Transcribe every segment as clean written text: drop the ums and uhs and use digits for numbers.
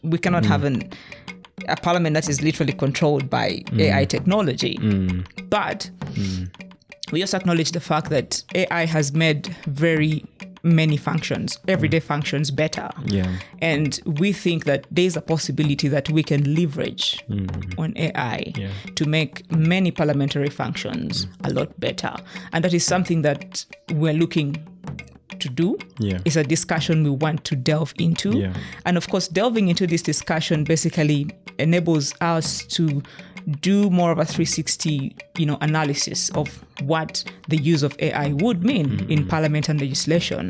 we cannot have a parliament that is literally controlled by AI technology. But we also acknowledge the fact that AI has made very many functions, everyday functions, better. And we think that there's a possibility that we can leverage on AI to make many parliamentary functions a lot better. And that is something that we're looking to do. It's a discussion we want to delve into. And of course, delving into this discussion basically enables us to do more of a 360, analysis of what the use of AI would mean in parliament and legislation.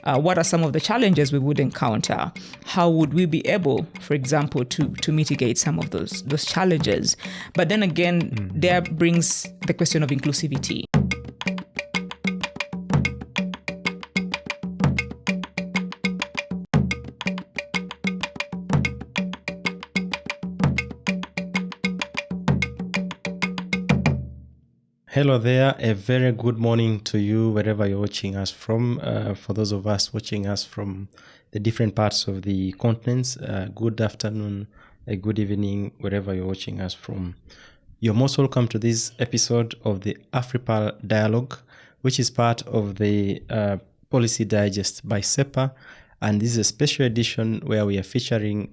What are some of the challenges we would encounter? How would we be able, for example, to mitigate some of those challenges? But then again, there brings the question of inclusivity. Hello there, a very good morning to you wherever you're watching us from. For those of us watching us from the different parts of the continents, good afternoon, a good evening, wherever you're watching us from. You're most welcome to this episode of the AFRIPAL Dialogue, which is part of the Policy Digest by SEPA. And this is a special edition where we are featuring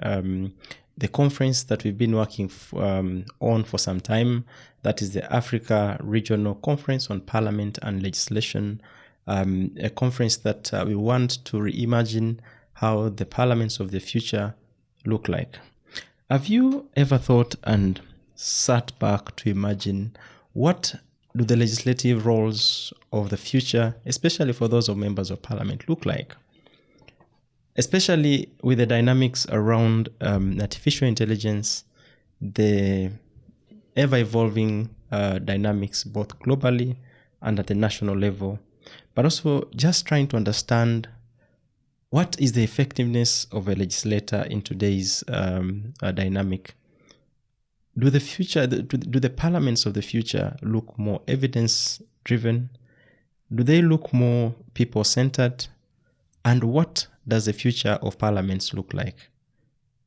the conference that we've been working on for some time. That is the Africa Regional Conference on Parliament and Legislation, a conference that we want to reimagine how the parliaments of the future look like. Have you ever thought and sat back to imagine what do the legislative roles of the future, especially for those of members of parliament, look like? Especially with the dynamics around artificial intelligence, the ever-evolving dynamics both globally and at the national level, but also just trying to understand what is the effectiveness of a legislator in today's dynamic. Do the parliaments of the future look more evidence-driven? Do they look more people-centered? And what does the future of parliaments look like?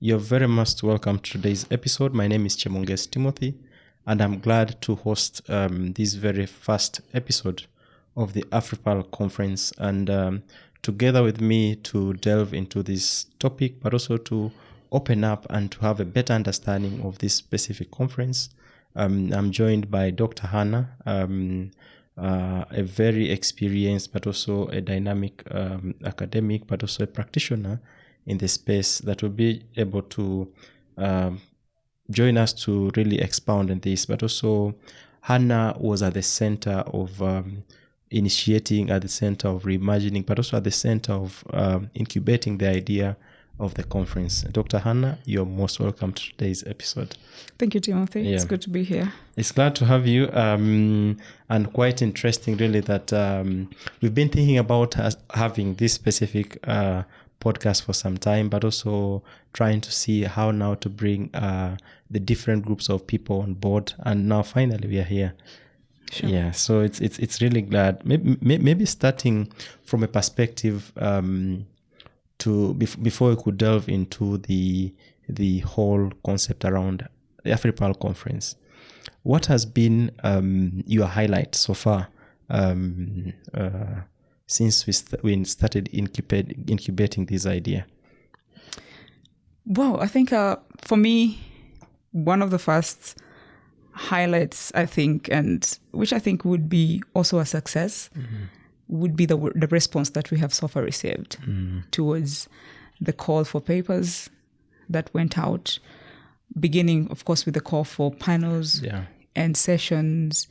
You're very much welcome to today's episode. My name is Chemonges Timothy, and I'm glad to host this very first episode of the AFRIPAL conference. And together with me to delve into this topic, but also to open up and to have a better understanding of this specific conference, I'm joined by Dr. Hannah, a very experienced but also a dynamic academic, but also a practitioner in the space that will be able to join us to really expound on this. But also Hannah was at the center of initiating, at the center of reimagining, but also at the center of incubating the idea of the conference. Dr. Hannah, you're most welcome to today's episode. Thank you, Timothy. It's good to be here. It's glad to have you, and quite interesting really that we've been thinking about having this specific podcast for some time, but also trying to see how now to bring the different groups of people on board, and now finally we are here. Sure. Yeah, so it's really glad. Maybe starting from a perspective before we could delve into the whole concept around the AFRIPAL conference. What has been your highlight so far since we started incubating this idea? Well, I think for me, one of the first highlights, I think, and which I think would be also a success, would be the response that we have so far received towards the call for papers that went out, beginning, of course, with the call for panels and sessions.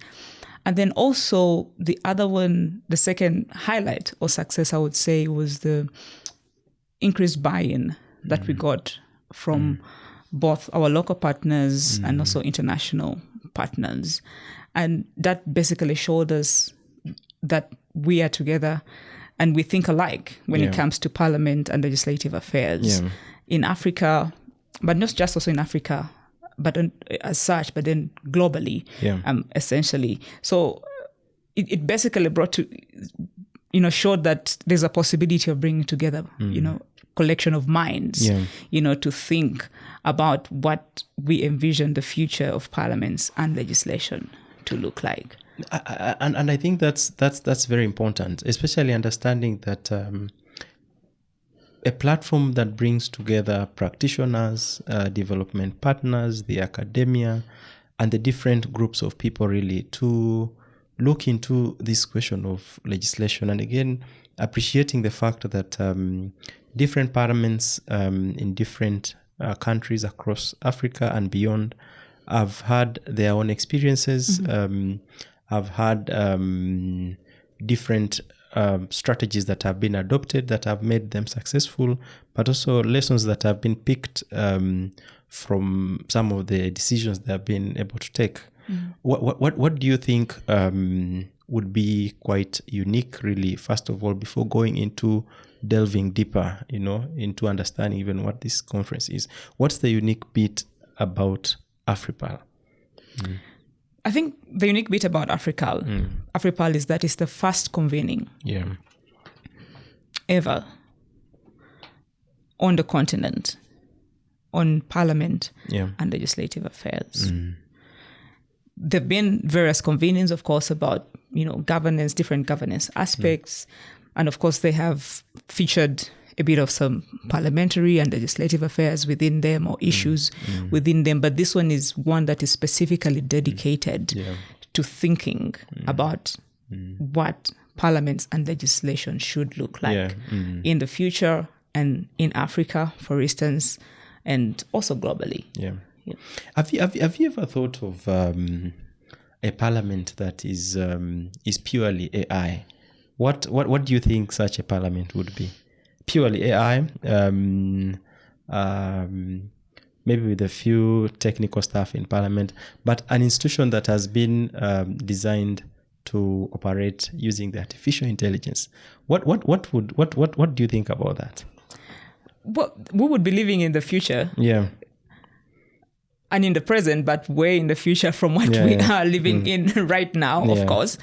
And then also the other one, the second highlight or success, I would say, was the increased buy-in that we got from both our local partners and also international partners. And that basically showed us that we are together and we think alike when it comes to parliament and legislative affairs in Africa, but not just also in Africa, but as such, but then globally, essentially. So it basically brought to, showed that there's a possibility of bringing together, collection of minds, to think about what we envision the future of parliaments and legislation to look like. And I think that's very important, especially understanding that a platform that brings together practitioners, development partners, the academia, and the different groups of people really to look into this question of legislation. And again, appreciating the fact that different parliaments in different countries across Africa and beyond have had their own experiences, have had different strategies that have been adopted that have made them successful, but also lessons that have been picked from some of the decisions they have been able to take. What do you think would be quite unique, really, first of all, before going into delving deeper, into understanding even what this conference is? What's the unique bit about AFRIPAL? I think the unique bit about AFRIPAL is that it's the first convening ever on the continent on parliament and legislative affairs. There have been various convenings, of course, about governance, different governance aspects, and of course they have featured a bit of some parliamentary and legislative affairs within them or issues within them. But this one is one that is specifically dedicated to thinking about what parliaments and legislation should look like in the future and in Africa, for instance, and also globally. Have you ever thought of a parliament that is purely AI? What do you think such a parliament would be? Purely AI, maybe with a few technical staff in parliament, but an institution that has been designed to operate using the artificial intelligence. What do you think about that? Well, we would be living in the future. And in the present, but way in the future from what we are living in right now, of course.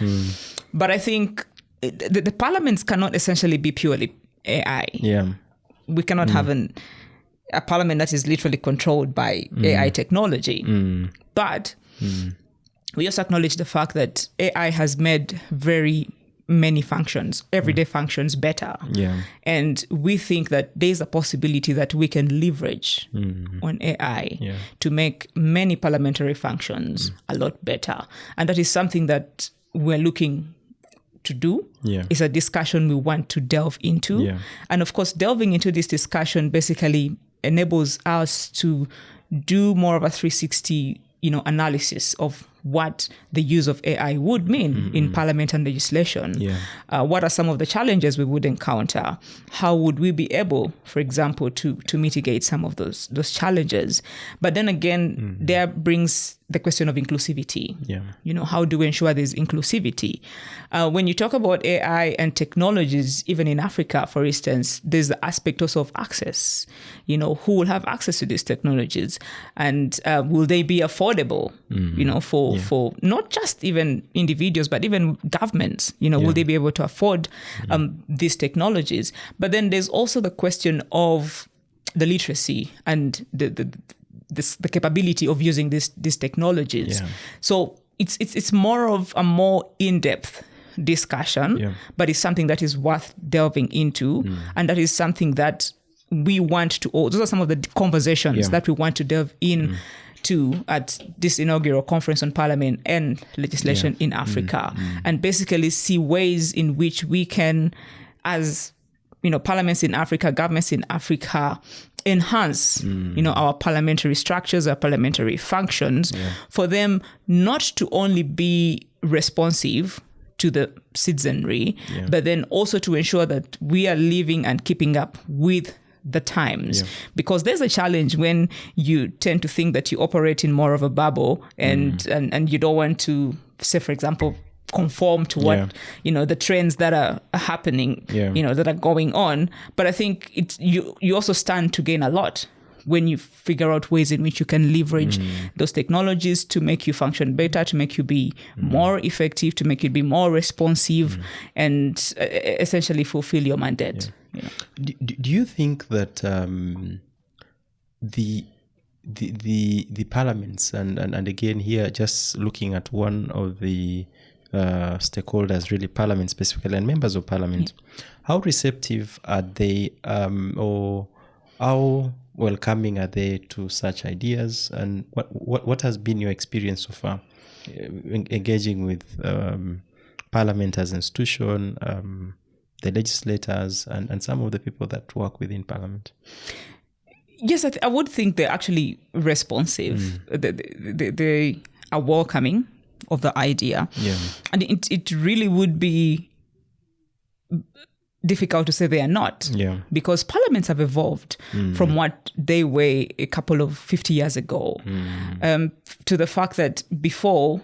But I think the parliaments cannot essentially be purely AI. We cannot have a parliament that is literally controlled by AI technology. But we also acknowledge the fact that AI has made very many functions, everyday functions, better. And we think that there's a possibility that we can leverage on AI to make many parliamentary functions a lot better. And that is something that we're looking to do. It's a discussion we want to delve into. And of course, delving into this discussion basically enables us to do more of a 360 analysis of what the use of AI would mean in parliament and legislation. What are some of the challenges we would encounter? How would we be able, for example, to mitigate some of those challenges? But then again, there brings the question of inclusivity. How do we ensure there's inclusivity? When you talk about AI and technologies, even in Africa, for instance, there's the aspect also of access. Who will have access to these technologies? And will they be affordable, for not just even individuals, but even governments? Will they be able to afford these technologies? But then there's also the question of the literacy and the capability of using these technologies. So it's more of a more in-depth discussion, but it's something that is worth delving into, and that is something that we want to. Those are some of the conversations that we want to delve in to at this inaugural conference on parliament and legislation in Africa, and basically see ways in which we can, as parliaments in Africa, governments in Africa, enhance our parliamentary structures, our parliamentary functions, for them not to only be responsive to the citizenry, but then also to ensure that we are living and keeping up with the times. Because there's a challenge when you tend to think that you operate in more of a bubble and you don't want to, say, for example, conform to what the trends that are happening, that are going on. But I think you also stand to gain a lot when you figure out ways in which you can leverage those technologies to make you function better, to make you be more effective, to make you be more responsive, and essentially fulfill your mandate You know. Do you think that the parliaments and again here just looking at one of the stakeholders, really parliament specifically and members of parliament, how receptive are they or how welcoming are they to such ideas, and what has been your experience so far engaging with parliament as an institution, the legislators and some of the people that work within parliament? Yes, I would think they're actually responsive. They are welcoming of the idea. Yeah. And it really would be difficult to say they are not. Yeah. Because parliaments have evolved from what they were a couple of 50 years ago to the fact that before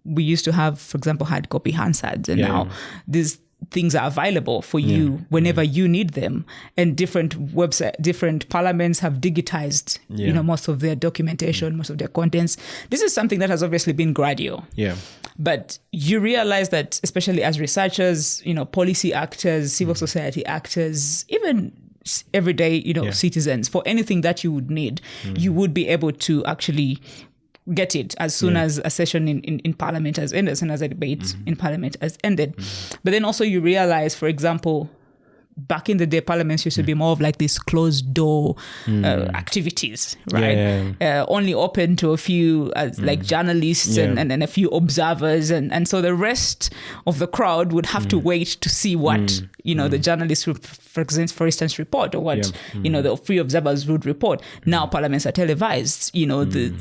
we used to have, for example, hard copy Hansards, and now these things are available for you whenever you need them, and different parliaments have digitized most of their documentation, most of their contents. This is something that has obviously been gradual, but you realize that, especially as researchers, policy actors, civil society actors, even everyday citizens, for anything that you would need, you would be able to actually get it as soon as a session in Parliament has ended, as soon as a debate in Parliament has ended. But then also you realize, for example, back in the day, parliaments used to be more of like these closed door activities, right? Only open to a few like journalists and a few observers. And so the rest of the crowd would have to wait to see what, the journalists would, for instance, report, or what, the free observers would report. Now parliaments are televised, the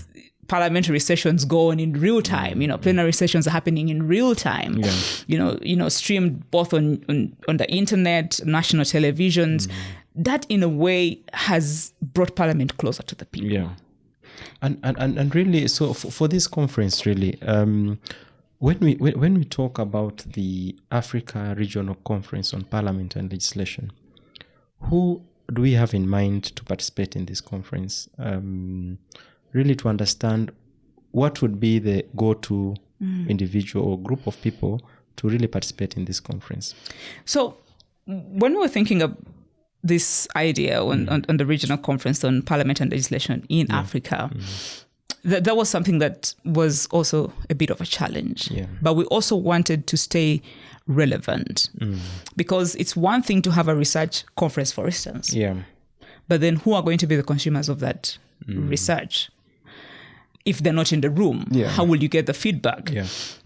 parliamentary sessions go on in real time. Plenary sessions are happening in real time. Streamed both on the internet, national televisions. That, in a way, has brought Parliament closer to the people. Yeah, and really, so for this conference, really, when we talk about the Africa Regional Conference on Parliament and Legislation, who do we have in mind to participate in this conference? Really to understand what would be the go-to individual or group of people to really participate in this conference. So when we were thinking of this idea on the regional conference on parliament and legislation in Africa, that was something that was also a bit of a challenge. But we also wanted to stay relevant because it's one thing to have a research conference, for instance. But then who are going to be the consumers of that research? If they're not in the room, how will you get the feedback?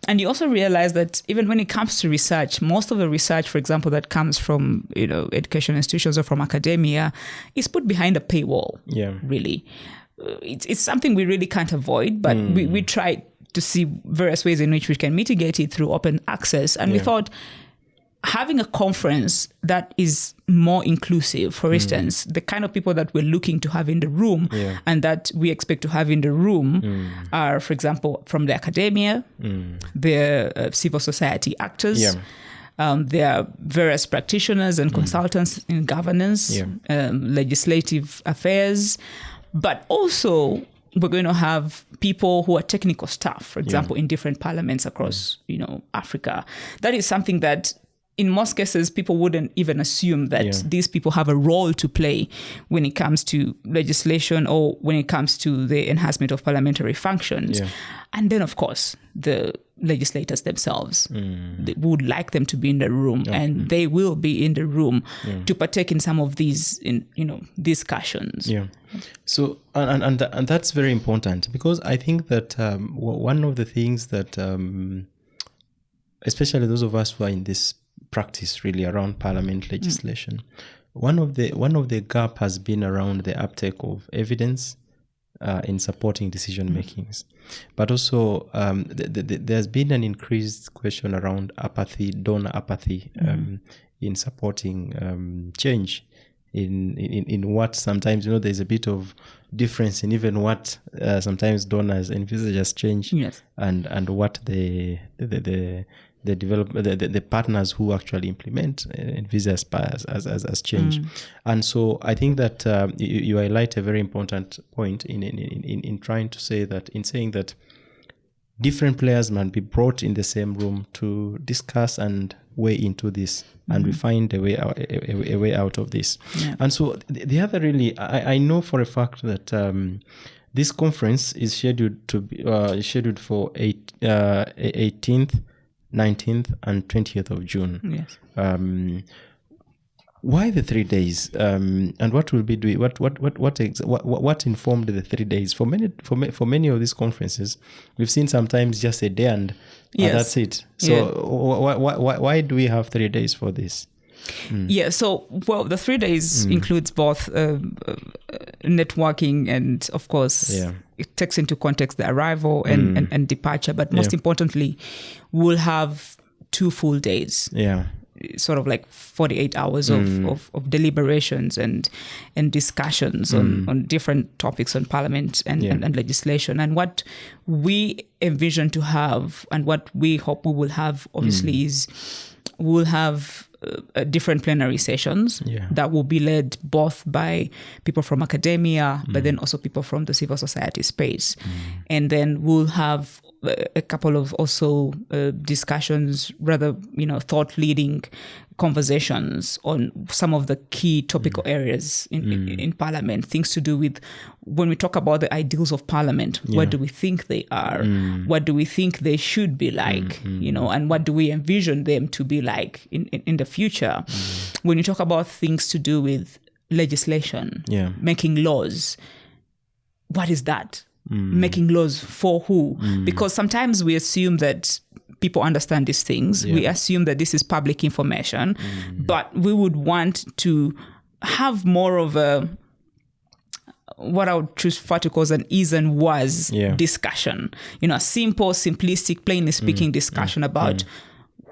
And you also realize that even when it comes to research, most of the research, for example, that comes from education institutions or from academia is put behind a paywall, really. It's something we really can't avoid, but we try to see various ways in which we can mitigate it through open access. And we thought, having a conference that is more inclusive, for instance, the kind of people that we're looking to have in the room and that we expect to have in the room are, for example, from the academia, the civil society actors, there are various practitioners and consultants in governance, legislative affairs, but also we're going to have people who are technical staff, for example, in different parliaments across, Africa. That is something that in most cases, people wouldn't even assume that these people have a role to play when it comes to legislation or when it comes to the enhancement of parliamentary functions. And then, of course, the legislators themselves, they would like them to be in the room, and they will be in the room to partake in some of these, discussions. So, and that's very important, because I think that one of the things that, especially those of us who are in this practice really around parliament legislation, one of the gap has been around the uptake of evidence in supporting decision makings, but also there's been an increased question around apathy, donor apathy, in supporting change in what sometimes there's a bit of difference in even what sometimes donors envisage as change, and what the partners who actually implement envisage as change. And so I think that you highlight a very important point in trying to say that, in saying that different players might be brought in the same room to discuss and way into this and we find a way out of this. Yeah. And so the other really, I know for a fact that this conference is scheduled to be scheduled for 18th, 19th, and 20th of June. Yes. Why the 3 days? And what will be doing? What informed the 3 days? For many of these conferences, we've seen sometimes just a day and that's it. So why do we have 3 days for this? Yeah, so, well, the 3 days includes both networking and, of course, it takes into context the arrival and departure. But most importantly, we'll have 2 full days. Yeah. Sort of like 48 hours of deliberations and discussions on different topics on parliament and legislation. And what we envision to have and what we hope we will have, obviously, is we'll have different plenary sessions that will be led both by people from academia, but then also people from the civil society space. And then we'll have a couple of also discussions, rather, thought-leading conversations on some of the key topical areas in Parliament, things to do with when we talk about the ideals of Parliament, what do we think they are? What do we think they should be like? And what do we envision them to be like in the future? When you talk about things to do with legislation, making laws, what is that? Making laws for who? Because sometimes we assume that people understand these things. We assume that this is public information, but we would want to have more of what I would prefer to call an is and was discussion. A simple, simplistic, plainly speaking discussion about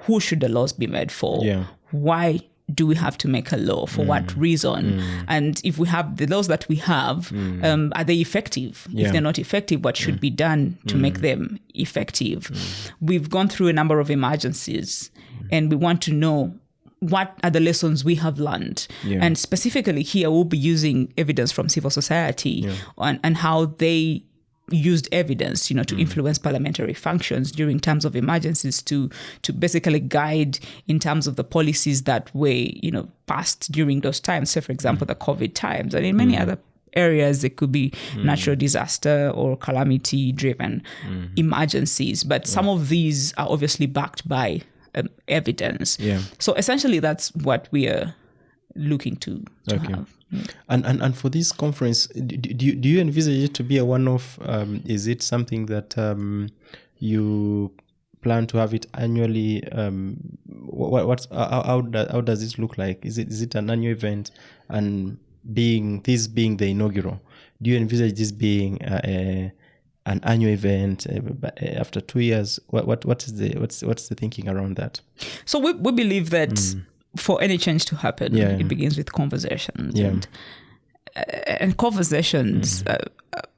who should the laws be made for? Why do we have to make a law? For what reason? And if we have the laws that we have, are they effective? If they're not effective, what should be done to make them effective? We've gone through a number of emergencies and we want to know what are the lessons we have learned. And specifically here, we'll be using evidence from civil society and how they used evidence, to influence parliamentary functions during times of emergencies to basically guide in terms of the policies that were, passed during those times. Say, for example, the COVID times, and in many other areas, it could be natural disaster or calamity-driven emergencies. But some of these are obviously backed by evidence. So essentially, that's what we are looking to have. And for this conference, do you envisage it to be a one-off? Is it something that you plan to have it annually? How does this look like? Is it an annual event? And this being the inaugural, do you envisage this being an annual event after 2 years? What's the thinking around that? So we believe that. For any change to happen, it begins with conversations. And conversations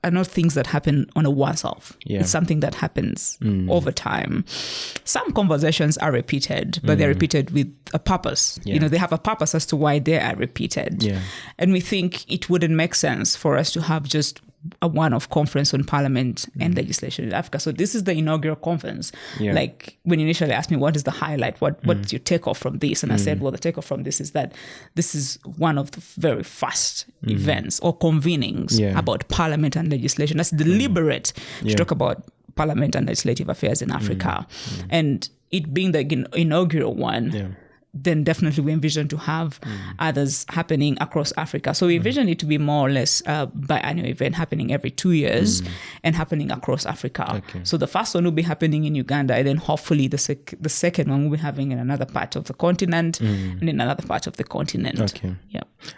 are not things that happen on a once-off. It's something that happens over time. Some conversations are repeated, but they're repeated with a purpose. They have a purpose as to why they are repeated. And we think it wouldn't make sense for us to have just a one-off conference on parliament and legislation in Africa. So this is the inaugural conference. Like when you initially asked me, what is the highlight? What's your takeoff from this? And I said, well, the takeoff from this is that this is one of the very first events or convenings about parliament and legislation. That's deliberate to talk about parliament and legislative affairs in Africa. And it being the inaugural one, then definitely we envision to have others happening across Africa. So we envision it to be more or less biannual event happening every 2 years and happening across Africa. So the first one will be happening in Uganda, and then hopefully the second one will be having in another part of the continent and in another part of the continent.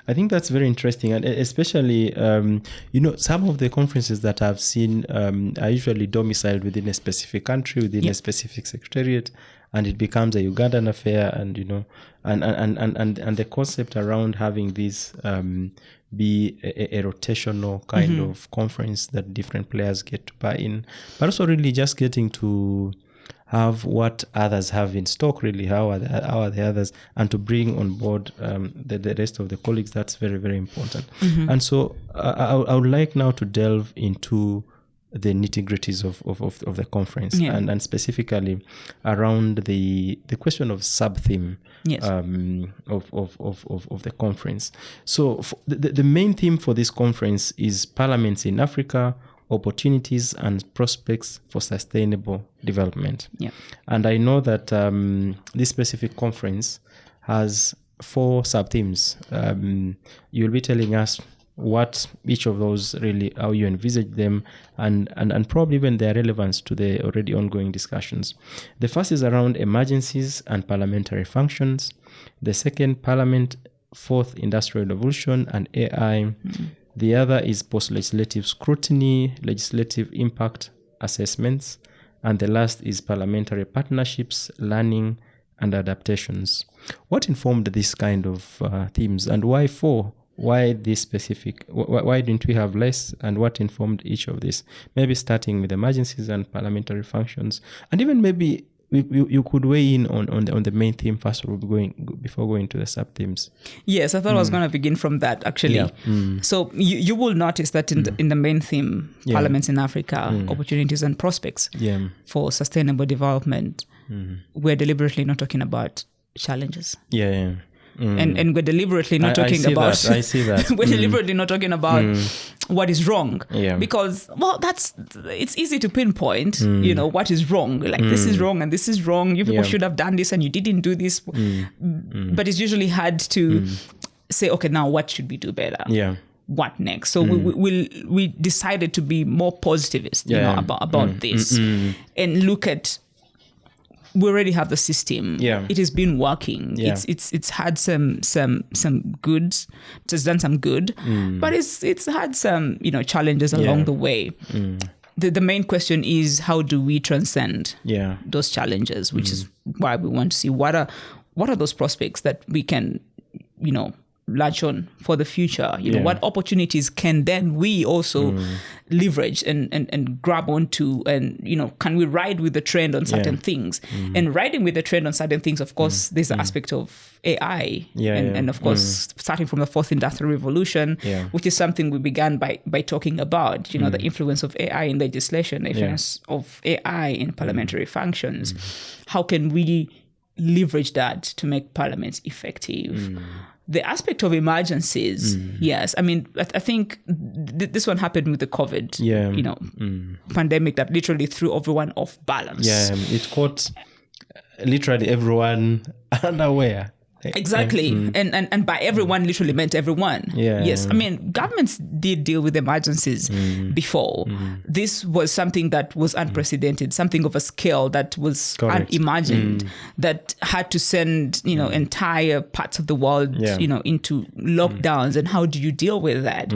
I think that's very interesting, and especially some of the conferences that I've seen are usually domiciled within a specific country, within a specific secretariat, and it becomes a Ugandan affair, and and the concept around having this be a rotational kind of conference that different players get to buy in, but also really just getting to have what others have in stock, really, how are the others, and to bring on board the rest of the colleagues. That's very, very important. And so I would like now to delve into the nitty-gritties of the conference, and specifically around the question of sub-theme of the conference. So the main theme for this conference is Parliaments in Africa, Opportunities and Prospects for Sustainable Development. And I know that this specific conference has 4 sub-themes. You'll be telling us what each of those really, how you envisage them, and probably even their relevance to the already ongoing discussions. The first is around emergencies and parliamentary functions. The second, Parliament, Fourth Industrial Revolution and AI. The other is post-legislative scrutiny, legislative impact assessments. And the last is parliamentary partnerships, learning, and adaptations. What informed this kind of themes, and why 4? Why this specific? Why didn't we have less? And what informed each of this? Maybe starting with emergencies and parliamentary functions, and even maybe you could weigh in on the main theme first, before going to the sub themes. Yes, I thought I was going to begin from that actually. So you will notice that in the main theme, Parliaments in Africa, Opportunities and Prospects for Sustainable Development, we're deliberately not talking about challenges. And we're deliberately not talking about. I see that. We're deliberately not talking about what is wrong, because it's easy to pinpoint. What is wrong. Like this is wrong and this is wrong. You people should have done this and you didn't do this. But it's usually hard to say, okay, now what should we do better? What next? So we decided to be more positivist, about this, and look at. We already have the system. It has been working. It's had some good. It has done some good, but it's had some challenges along the way. The main question is, how do we transcend those challenges? Which is why we want to see what are those prospects that we can latch on for the future. What opportunities can then we also leverage and grab onto, and can we ride with the trend on certain things? And riding with the trend on certain things, of course, there's the aspect of AI, and of course, starting from the Fourth Industrial Revolution, which is something we began by talking about. The influence of AI in legislation, the influence of AI in parliamentary functions. How can we leverage that to make parliaments effective? The aspect of emergencies, yes. I mean, I think this one happened with the COVID, pandemic that literally threw everyone off balance. It caught literally everyone unaware. Exactly. And by everyone literally meant everyone. Yes. I mean, governments did deal with emergencies before. This was something that was unprecedented, something of a scale that was unimagined, that had to send, entire parts of the world, into lockdowns. And how do you deal with that?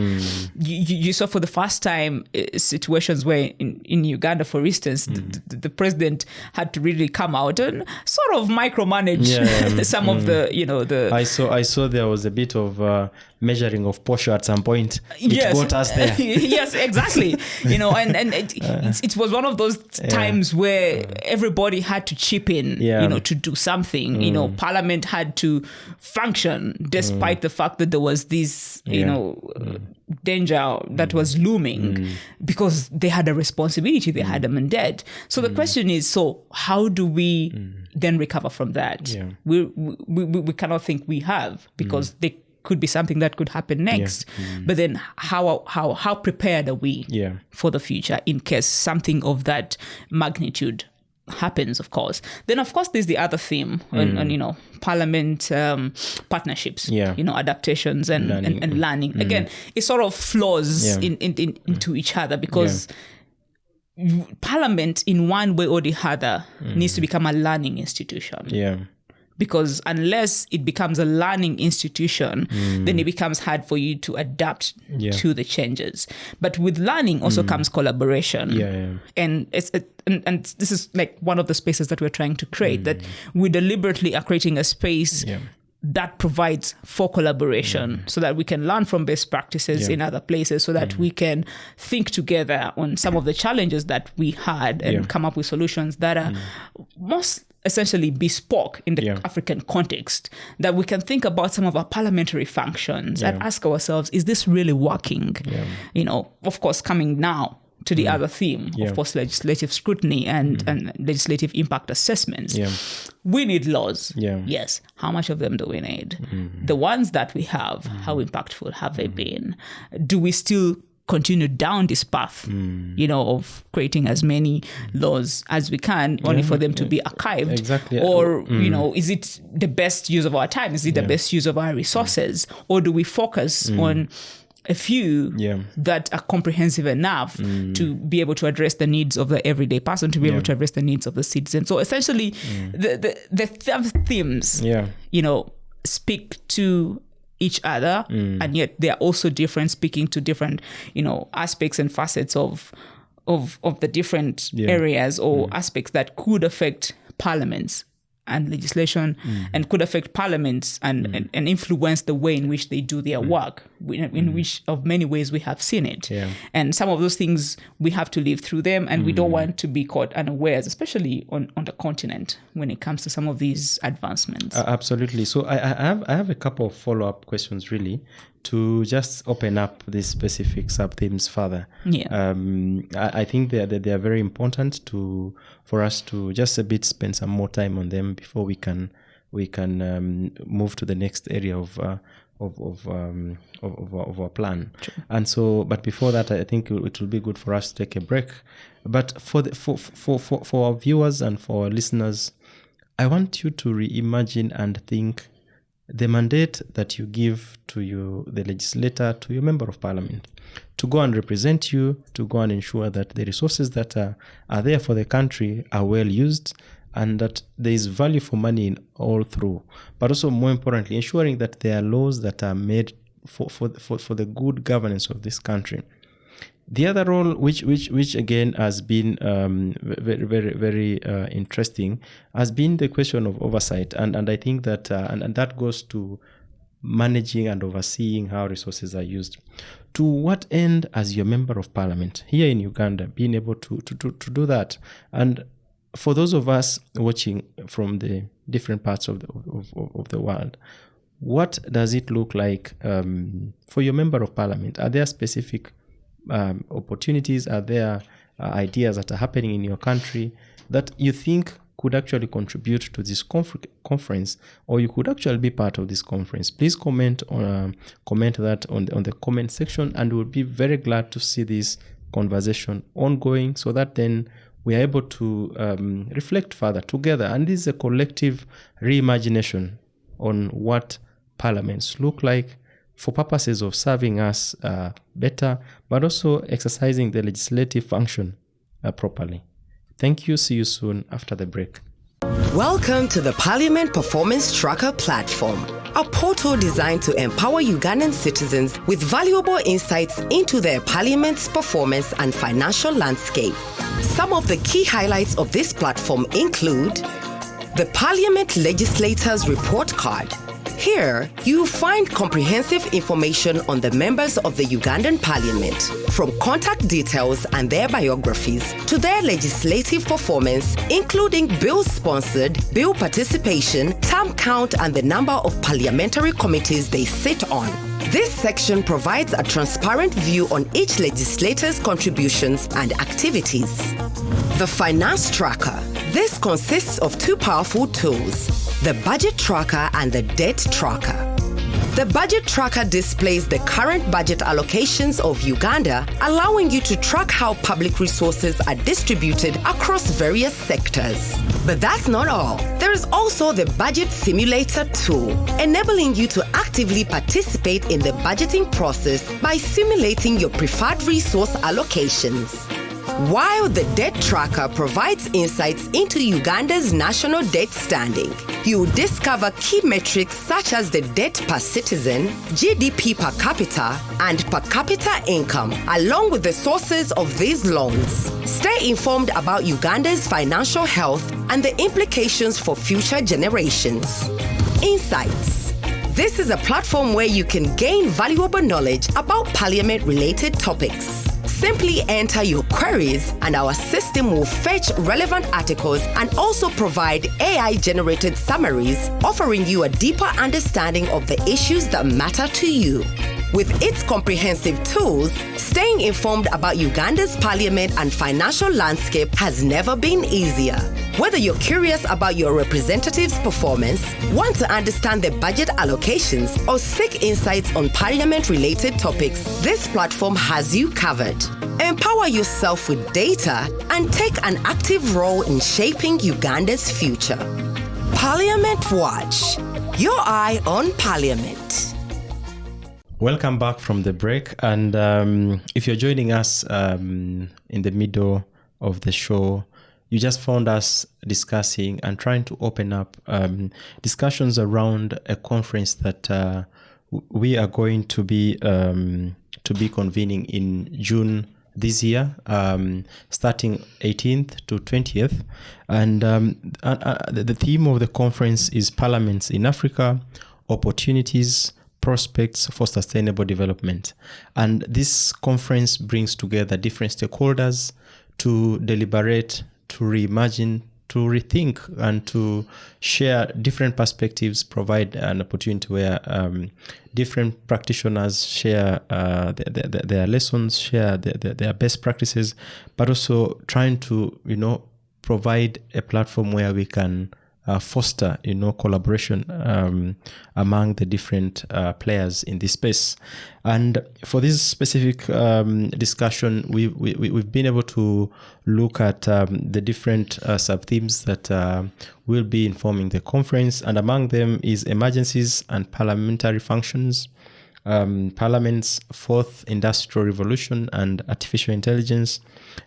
You saw for the first time situations where in Uganda, for instance, the president had to really come out and sort of micromanage some of the I saw there was a bit of measuring of Porsche at some point. It got us there. Yes, exactly. And it was one of those times where everybody had to chip in, to do something. Parliament had to function despite the fact that there was this, danger that was looming, because they had a responsibility, they had a mandate. So the question is, so how do we then recover from that? We cannot think we have, because they could be something that could happen next. But then how prepared are we for the future in case something of that magnitude happens, of course. Then, of course, there's the other theme on parliament partnerships, adaptations and learning. Again, it sort of flows into each other, because Parliament, in one way or the other, needs to become a learning institution. Because unless it becomes a learning institution, then it becomes hard for you to adapt to the changes. But with learning also comes collaboration. And and this is like one of the spaces that we're trying to create, that we deliberately are creating a space that provides for collaboration, so that we can learn from best practices in other places, so that we can think together on some of the challenges that we had and come up with solutions that are most essentially bespoke in the African context, that we can think about some of our parliamentary functions and ask ourselves, is this really working? Of course, coming now to the other theme of post-legislative scrutiny and legislative impact assessments. We need laws. Yes. How much of them do we need? The ones that we have, how impactful have they been? Do we still continue down this path, of creating as many laws as we can, only for them to be archived? Exactly. Or, is it the best use of our time? Is it the best use of our resources? Or do we focus on a few that are comprehensive enough to be able to address the needs of the everyday person, to be able to address the needs of the citizen? So essentially, the themes, speak to each other, and yet they are also different, speaking to different, aspects and facets of the different areas or aspects that could affect parliaments and legislation, and could affect parliaments and influence the way in which they do their work, in which of many ways we have seen it. And some of those things, we have to live through them, and we don't want to be caught unawares, especially on the continent when it comes to some of these advancements. Absolutely. So I have a couple of follow-up questions, really, to just open up these specific sub-themes further. I think they are very important for us to just a bit spend some more time on them before we can move to the next area of our plan. And so, but before that, I think it will be good for us to take a break. But for our viewers and for our listeners, I want you to reimagine and think the mandate that you give to the legislator, to your member of parliament, to go and represent you, to go and ensure that the resources that are there for the country are well used, and that there is value for money in all through. But also, more importantly, ensuring that there are laws that are made for the good governance of this country. The other role, which again has been very, very, very interesting, has been the question of oversight, and I think that and that goes to managing and overseeing how resources are used. To what end, as your member of parliament here in Uganda, being able to do that? And for those of us watching from the different parts of the world, what does it look like for your member of parliament? Are there specific opportunities? Are there ideas that are happening in your country that you think could actually contribute to this conference, or you could actually be part of this conference? Please comment that on the comment section, and we'll be very glad to see this conversation ongoing, so that then we are able to reflect further together. And this is a collective reimagination on what parliaments look like, for purposes of serving us better, but also exercising the legislative function properly. Thank you. See you soon after the break. Welcome to the Parliament Performance Tracker platform, a portal designed to empower Ugandan citizens with valuable insights into their parliament's performance and financial landscape. Some of the key highlights of this platform include the Parliament Legislators Report Card. Here, you find comprehensive information on the members of the Ugandan Parliament, from contact details and their biographies to their legislative performance, including bills sponsored, bill participation, term count, and the number of parliamentary committees they sit on. This section provides a transparent view on each legislator's contributions and activities. The Finance Tracker. This consists of two powerful tools, the Budget Tracker and the Debt Tracker. The Budget Tracker displays the current budget allocations of Uganda, allowing you to track how public resources are distributed across various sectors. But that's not all. There is also the Budget Simulator tool, enabling you to actively participate in the budgeting process by simulating your preferred resource allocations. While the Debt Tracker provides insights into Uganda's national debt standing, you discover key metrics such as the debt per citizen, GDP per capita, and per capita income, along with the sources of these loans. Stay informed about Uganda's financial health and the implications for future generations. Insights. This is a platform where you can gain valuable knowledge about parliament-related topics. Simply enter your queries and our system will fetch relevant articles and also provide AI-generated summaries, offering you a deeper understanding of the issues that matter to you. With its comprehensive tools, staying informed about Uganda's parliament and financial landscape has never been easier. Whether you're curious about your representative's performance, want to understand their budget allocations, or seek insights on parliament-related topics, this platform has you covered. Empower yourself with data and take an active role in shaping Uganda's future. Parliament Watch. Your eye on Parliament. Welcome back from the break. And if you're joining us in the middle of the show, you just found us discussing and trying to open up discussions around a conference that we are going to be convening in June this year, starting 18th to 20th. And the theme of the conference is Parliaments in Africa, Opportunities, Prospects for Sustainable Development. And this conference brings together different stakeholders to deliberate, to reimagine, to rethink, and to share different perspectives, provide an opportunity where different practitioners share their lessons, share their best practices, but also trying to, provide a platform where we can foster, collaboration among the different players in this space. And for this specific discussion, we've been able to look at the different sub-themes that will be informing the conference. And among them is emergencies and parliamentary functions, Parliament's fourth industrial revolution and artificial intelligence,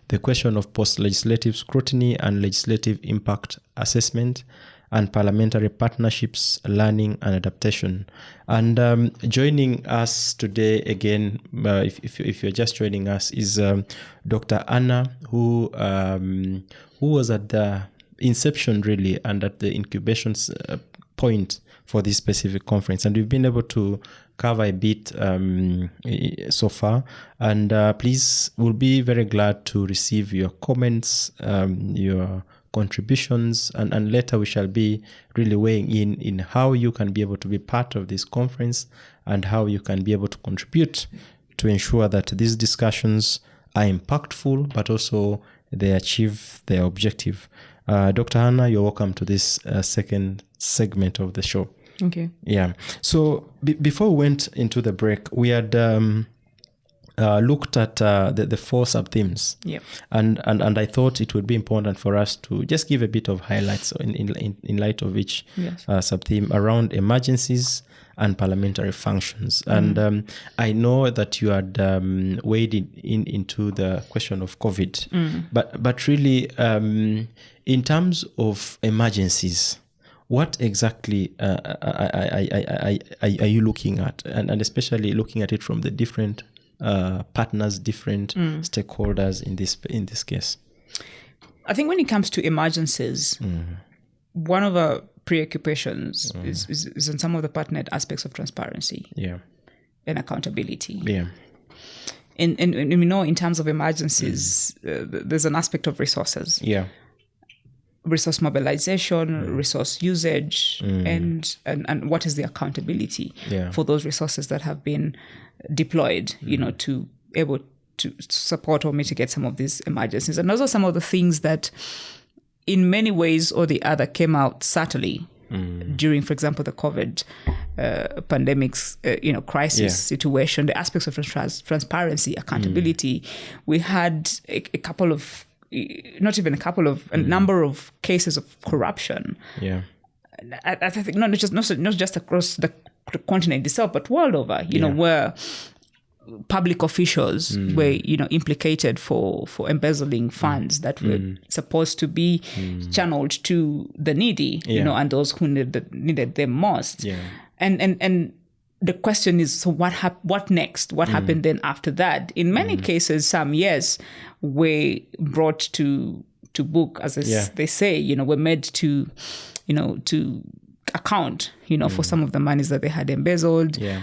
the question of post-legislative scrutiny and legislative impact assessment, and parliamentary partnerships, learning and adaptation. And joining us today again, if you're just joining us, is Dr. Anna, who was at the inception really and at the incubation point for this specific conference. And we've been able to cover a bit so far. And please, we'll be very glad to receive your comments, your contributions, and later we shall be really weighing in how you can be able to be part of this conference and how you can be able to contribute to ensure that these discussions are impactful, but also they achieve their objective. Dr. Hannah, you're welcome to this second segment of the show. Okay. Yeah. So before we went into the break, we had looked at the four sub-themes. Yep. And I thought it would be important for us to just give a bit of highlights in light of each sub-theme around emergencies and parliamentary functions. And I know that you had waded into the question of COVID, but really in terms of emergencies, what exactly are you looking at, and especially looking at it from the different partners, different stakeholders in this case? I think when it comes to emergencies, one of our preoccupations is on some of the pertinent aspects of transparency and accountability. Yeah. And we know in terms of emergencies, there's an aspect of resources. Yeah. Resource mobilization, resource usage, and what is the accountability for those resources that have been deployed, to able to support or mitigate some of these emergencies. And those are some of the things that in many ways or the other came out subtly during, for example, the COVID pandemic's crisis situation, the aspects of transparency, accountability. We had a couple of, not even a couple of, a number of cases of corruption. Yeah. I think not just across the continent itself, but world over, where public officials were, implicated for embezzling funds that were supposed to be channeled to the needy, and those who needed them most. Yeah. And the question is, so what next? What happened then after that? In many cases, some were brought to book, as they say, were made to account, for some of the monies that they had embezzled. Yeah.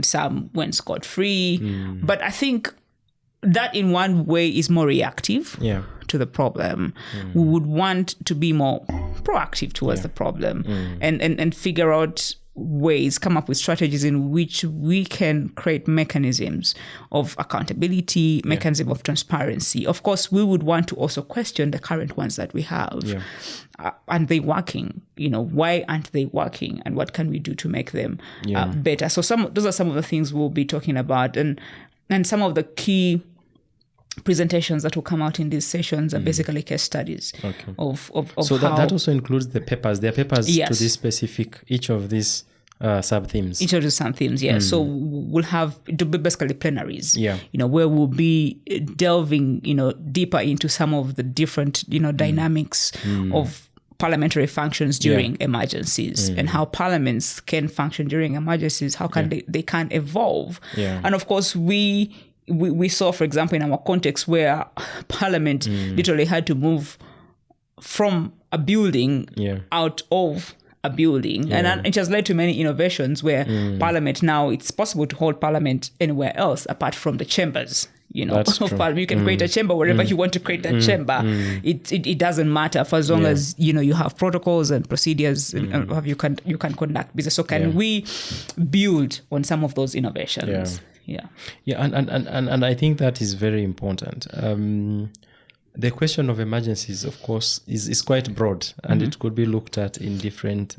Some went scot-free. But I think that in one way is more reactive to the problem. We would want to be more proactive towards the problem and figure out ways, come up with strategies in which we can create mechanisms of accountability, mechanism of transparency. Of course, we would want to also question the current ones that we have. Yeah. Aren't they working? Why aren't they working? And what can we do to make them better? So those are some of the things we'll be talking about. And some of the key presentations that will come out in these sessions are basically case studies of so how that also includes the papers. There are papers to Yes. this specific, each of these sub-themes. each of the some themes, So we'll have to be basically plenaries, Yeah. Where we'll be delving, deeper into some of the different, dynamics of parliamentary functions during emergencies and how parliaments can function during emergencies. How can they can evolve? Yeah. And of course, we saw, for example, in our context where Parliament literally had to move from a building out of a building. And it has led to many innovations where Parliament now, it's possible to hold Parliament anywhere else apart from the chambers. That's true. You can create a chamber wherever you want to create that chamber. It doesn't matter for as long as you have protocols and procedures and you can conduct business. So can we build on some of those innovations? And I think that is very important. The question of emergencies, of course, is quite broad, and it could be looked at in different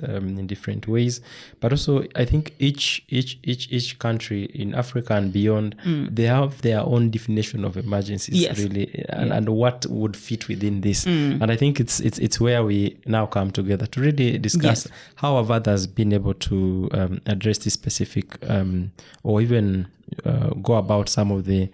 ways. But also, I think each country in Africa and beyond, they have their own definition of emergencies, really, and what would fit within this. And I think it's where we now come together to really discuss how have others been able to address this specific, or even go about some of the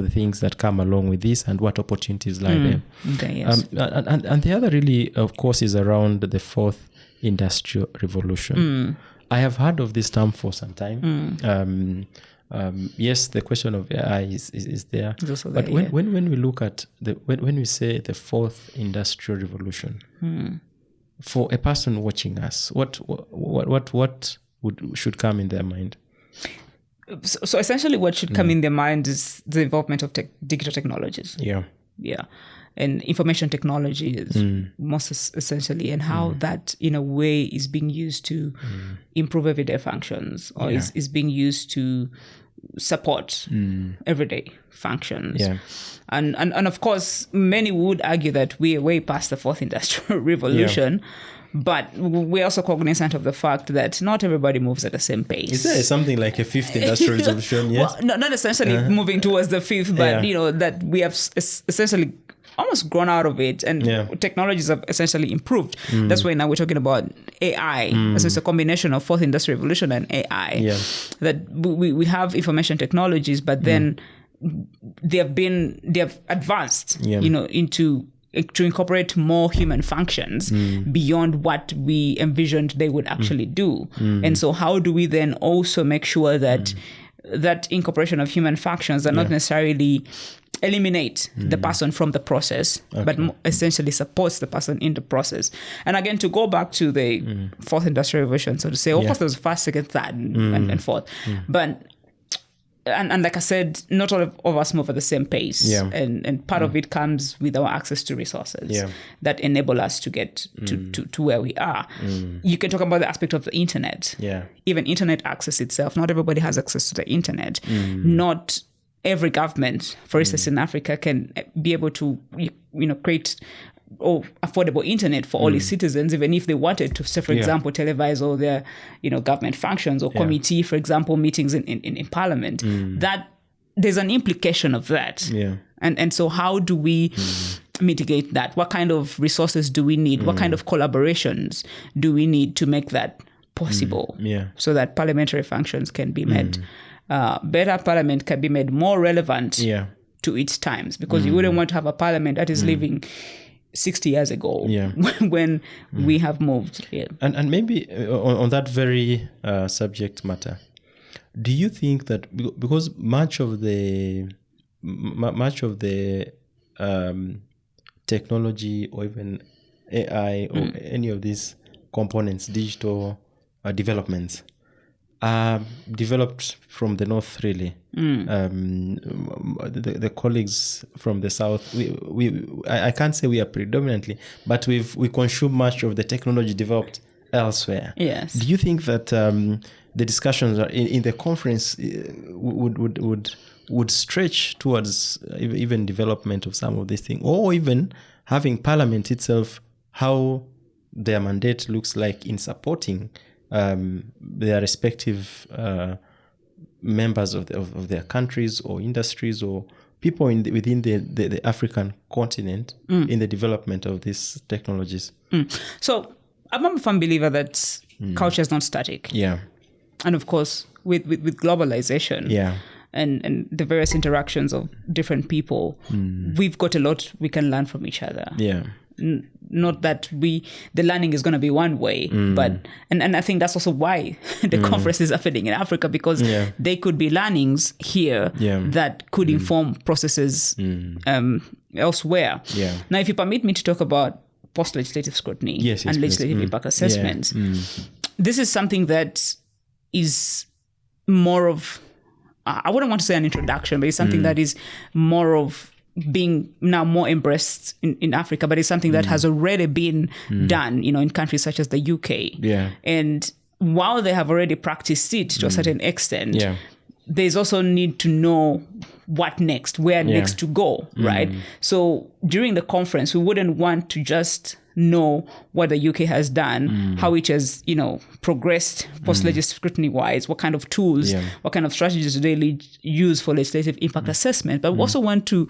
things that come along with this and what opportunities lie there. Okay, yes. And the other really, of course, is around the fourth industrial revolution. I have heard of this term for some time. Yes, the question of AI is there. But when we look at when we say the fourth industrial revolution, for a person watching us, what should come in their mind? So essentially what should come in their mind is the involvement of digital technologies. Yeah. And information technology is most essentially, and how that in a way is being used to improve everyday functions, or is being used to support everyday functions. And of course, many would argue that we are way past the fourth industrial revolution. But we're also cognizant of the fact that not everybody moves at the same pace. Is there something like a fifth industrial revolution? Yes. Well, not essentially moving towards the fifth, but that we have essentially almost grown out of it, and technologies have essentially improved. That's why now we're talking about AI. So it's a combination of fourth industrial revolution and AI. That we have information technologies, but then they have advanced, into to incorporate more human functions beyond what we envisioned they would actually do. And so how do we then also make sure that that incorporation of human functions does not necessarily eliminate the person from the process, but essentially supports the person in the process? And again, to go back to the fourth industrial revolution, so to say, of course there's first, second, third, and fourth. But and like I said, not all of us move at the same pace. And part of it comes with our access to resources that enable us to get to where we are. You can talk about the aspect of the internet. Even internet access itself. Not everybody has access to the internet. Not every government, for instance, in Africa, can be able to create affordable internet for all its citizens, even if they wanted to, say, for example, televise all their government functions or committee, for example, meetings in parliament. That there's an implication of that. And so how do we mitigate that? What kind of resources do we need? What kind of collaborations do we need to make that possible, so that parliamentary functions can be made better? Parliament can be made more relevant to its times, because you wouldn't want to have a parliament that is living 60 years ago when we have moved. And maybe on that very subject matter, do you think that because much of the technology, or even AI, or any of these components, digital developments, are developed from the north, really. The colleagues from the south, I can't say we are predominantly, but we consume much of the technology developed elsewhere. Yes. Do you think that the discussions in the conference would stretch towards even development of some of these things, or even having Parliament itself, how their mandate looks like in supporting their respective members of their countries or industries or people within the African continent in the development of these technologies? So I'm a firm believer that culture is not static. Yeah. And of course, with globalization and the various interactions of different people, we've got a lot we can learn from each other. Yeah. Not that the learning is going to be one way, but and I think that's also why the conference is happening in Africa, because they could be learnings here that could inform processes elsewhere. Yeah. Now, if you permit me to talk about post-legislative scrutiny and legislative impact assessments, this is something that is more of, I wouldn't want to say an introduction, but it's something that is more of being now more embraced in Africa, but it's something that has already been done, in countries such as the UK. Yeah. And while they have already practiced it to a certain extent, there's also need to know what next, where next to go, right? So during the conference, we wouldn't want to just know what the UK has done, how it has, progressed post-legislative scrutiny-wise, what kind of tools, what kind of strategies do they use for legislative impact assessment. But we also want to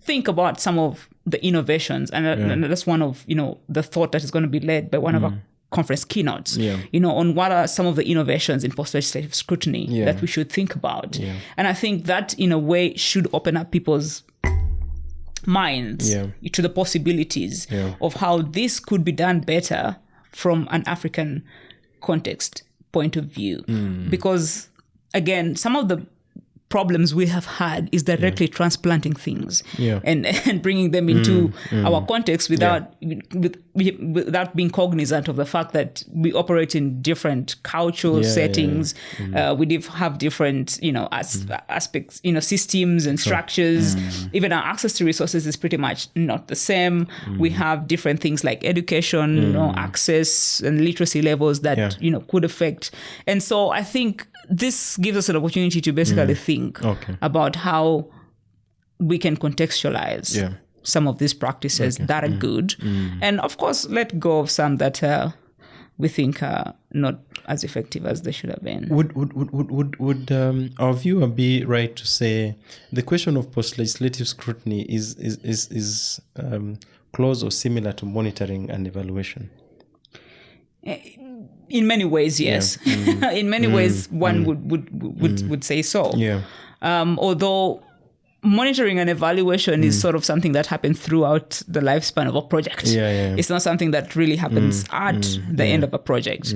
think about some of the innovations. And that's one of, the thought that is going to be led by one of our conference keynotes, on what are some of the innovations in post-legislative scrutiny that we should think about. And I think that, in a way, should open up people's minds to the possibilities of how this could be done better from an African context point of view. Because, again, some of the problems we have had is directly transplanting things and bringing them into our context without being cognizant of the fact that we operate in different cultural settings. We have different, aspects, systems and structures. Even our access to resources is pretty much not the same. We have different things like education, access and literacy levels that, could affect. And so I think this gives us an opportunity to basically think about how we can contextualize some of these practices that are good. And of course, let go of some that we think are not as effective as they should have been. Would our viewer be right to say the question of post-legislative scrutiny is close or similar to monitoring and evaluation? In many ways, yes. In many ways, one would say so. Although monitoring and evaluation is sort of something that happens throughout the lifespan of a project. It's not something that really happens at the end of a project,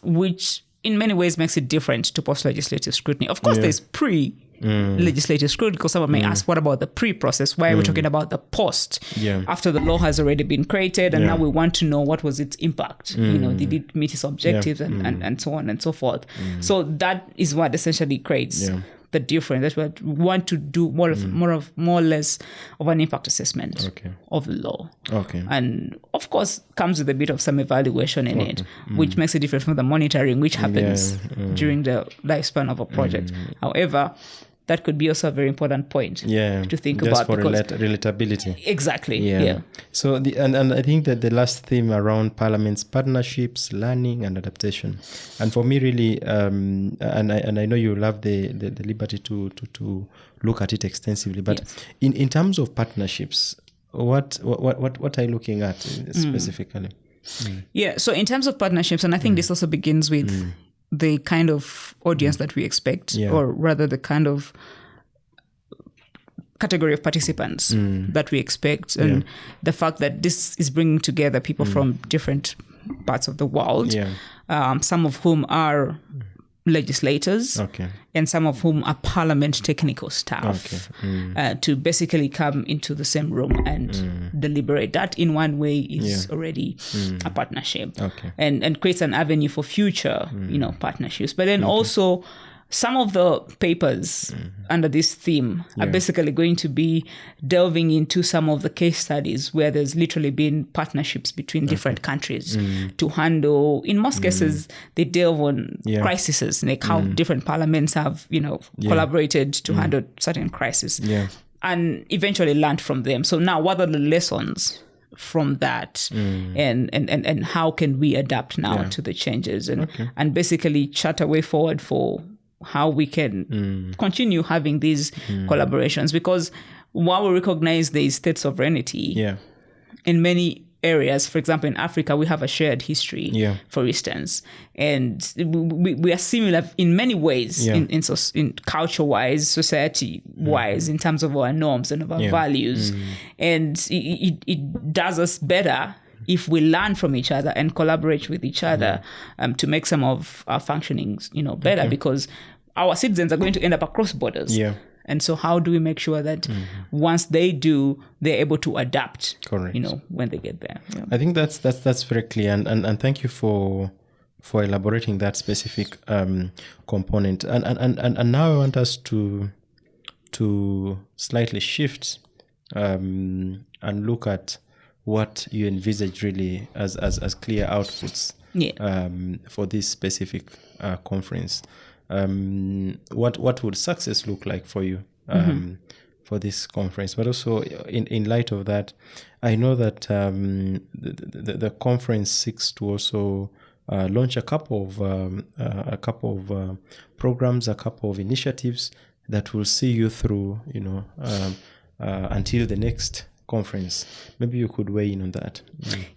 which in many ways makes it different to post-legislative scrutiny. Of course, there's pre-legislative scrutiny, because someone may ask, what about the pre-process? Why are we talking about the post? After the law has already been created, and now we want to know what was its impact. Did it meet its objectives and so on and so forth. So that is what essentially creates the difference. That's what we want to do more or less of an impact assessment of the law. And of course comes with a bit of some evaluation in it, which makes it different from the monitoring, which happens during the lifespan of a project. However, that could be also a very important point to think just about. For relatability. Exactly. So and I think that the last theme around Parliament's partnerships, learning and adaptation. And for me really, and I know you love the liberty to look at it extensively, but in terms of partnerships, what are you looking at specifically? So in terms of partnerships, and I think this also begins with the kind of audience that we expect, or rather the kind of category of participants that we expect, and the fact that this is bringing together people from different parts of the world, some of whom are legislators, and some of whom are parliament technical staff, to basically come into the same room and deliberate. That in one way is already a partnership, and creates an avenue for future partnerships. But then also some of the papers under this theme are basically going to be delving into some of the case studies where there's literally been partnerships between different countries to handle, in most cases, they delve on crises, like how different parliaments have, collaborated to handle certain crises and eventually learned from them. So now what are the lessons from that and how can we adapt now to the changes and basically chart a way forward for how we can continue having these collaborations, because while we recognize there is state sovereignty in many areas, for example, in Africa, we have a shared history, for instance, and we are similar in many ways, in culture-wise, society-wise, in terms of our norms and of our values, and it does us better if we learn from each other and collaborate with each other to make some of our functionings, better, because our citizens are going to end up across borders. And so how do we make sure that once they do, they're able to adapt, correct, when they get there? I think that's very clear. And thank you for elaborating that specific component. And now I want us to slightly shift and look at what you envisage really as clear outputs for this specific conference. What would success look like for you for this conference? But also in light of that, I know that the conference seeks to also launch a couple of programs, a couple of initiatives that will see you through, until the next conference. Maybe you could weigh in on that.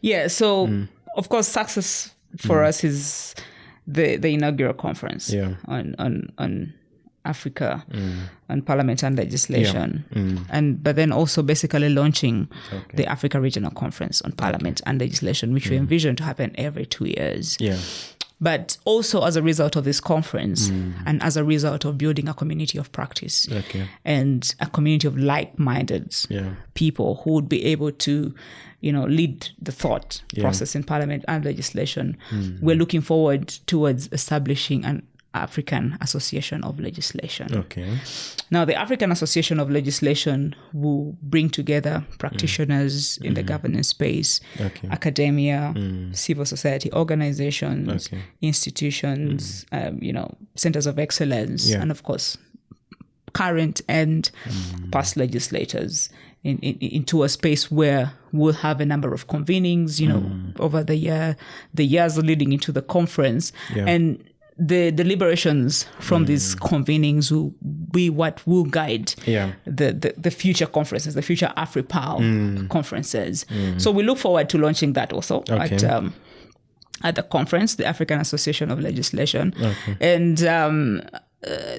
Yeah. So of course, success for us is the inaugural conference on Africa, on Parliament and legislation, but then also basically launching the Africa Regional Conference on Parliament and legislation, which we envision to happen every 2 years. But also as a result of this conference and as a result of building a community of practice and a community of like-minded people who would be able to, lead the thought process in Parliament and legislation. We're looking forward towards establishing an African Association of Legislation. Now, the African Association of Legislation will bring together practitioners in the governance space, academia, civil society organizations, institutions, centers of excellence, and of course, current and past legislators into a space where we'll have a number of convenings, over the years leading into the conference. And the deliberations from these convenings will be what will guide the future conferences, the future AFRIPAL conferences. So we look forward to launching that also at the conference, the African Association of Legislation. And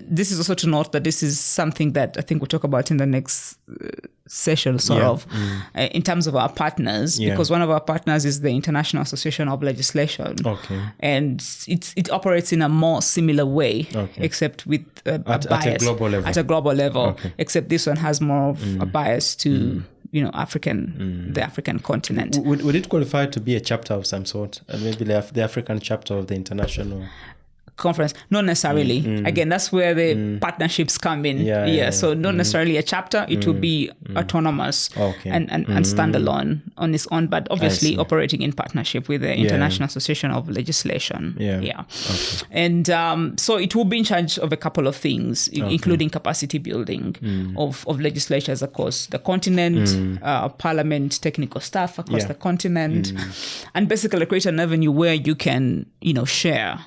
this is also to note that this is something that I think we'll talk about in the next session, in terms of our partners, because one of our partners is the International Association of Legislation. And it operates in a more similar way, except with a bias. At a global level. Except this one has more of a bias to the African continent. Would it qualify to be a chapter of some sort? Maybe the African chapter of the international conference? Not necessarily. Again, that's where the partnerships come in. So not necessarily a chapter. It will be autonomous and standalone on its own, but obviously operating in partnership with the International Association of Legislation. And so it will be in charge of a couple of things, including capacity building of legislatures across the continent, parliament, technical staff across the continent, and basically create an avenue where you can, share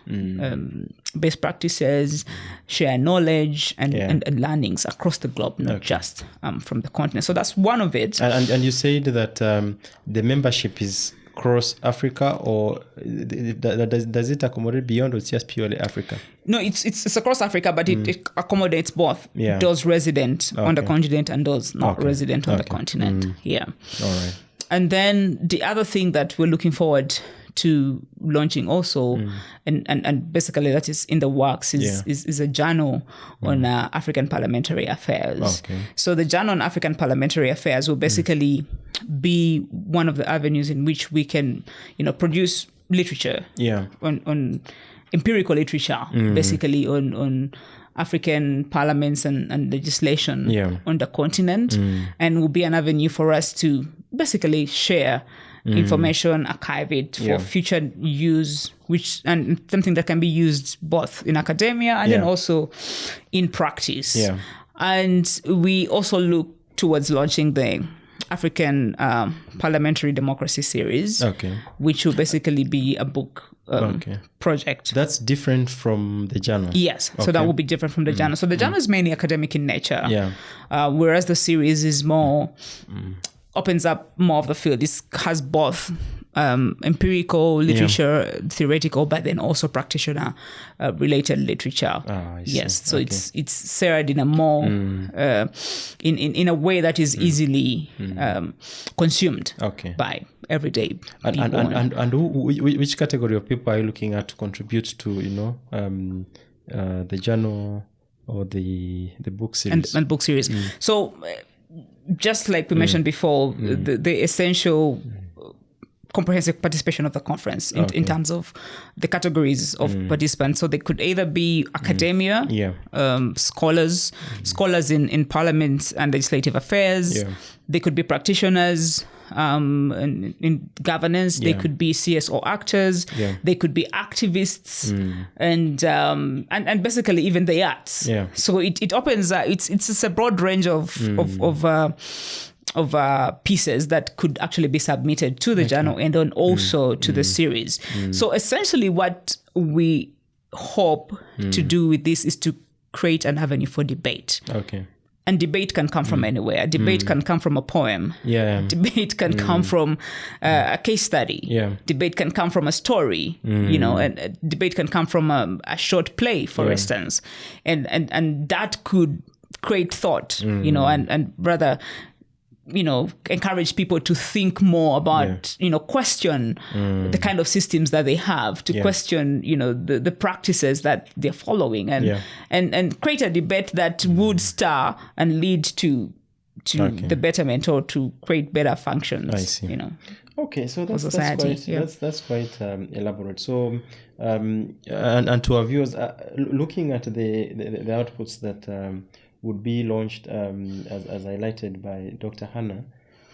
best practices, share knowledge and learnings across the globe, not just from the continent. So that's one of it. And you said that the membership is across Africa, or does it accommodate beyond, or it's just purely Africa? No, it's across Africa, but it accommodates both those resident on the continent and those not resident on the continent. All right. And then the other thing that we're looking forward to launching also, and basically that is in the works, is a journal on African parliamentary affairs. So the journal on African parliamentary affairs will basically be one of the avenues in which we can, produce literature on empirical literature, basically on African parliaments and legislation on the continent, and will be an avenue for us to basically share information, archive it for future use, and something that can be used both in academia and then also in practice. And we also look towards launching the African Parliamentary Democracy Series, which will basically be a book project. That's different from the journal? Yes, so that will be different from the journal. So the journal is mainly academic in nature, whereas the series is more, opens up more of the field. This has both empirical literature, theoretical, but then also practitioner related literature. Yes, so it's served in a more in a way that is easily consumed by everyday people. And which category of people are you looking at to contribute to the journal or the book series and book series? So just like we mentioned before, the essential comprehensive participation of the conference in terms of the categories of participants. So they could either be academia, scholars in parliament and legislative affairs. They could be practitioners in governance. They could be CSO actors. They could be activists, and basically even the arts. So it opens. It's a broad range of pieces that could actually be submitted to the journal and then also to the series. So essentially what we hope to do with this is to create an avenue for debate. And debate can come from anywhere. Debate can come from a poem. Debate can come from a case study. Debate can come from a story, and debate can come from a short play, for instance. And that could create thought, and rather encourage people to think more about, question the kind of systems that they have, to question, the practices that they're following, and create a debate that would stir and lead to the betterment or to create better functions. I see. Okay, so that's quite elaborate. So, and to our viewers, looking at the outputs that would be launched, as highlighted by Dr. Hannah,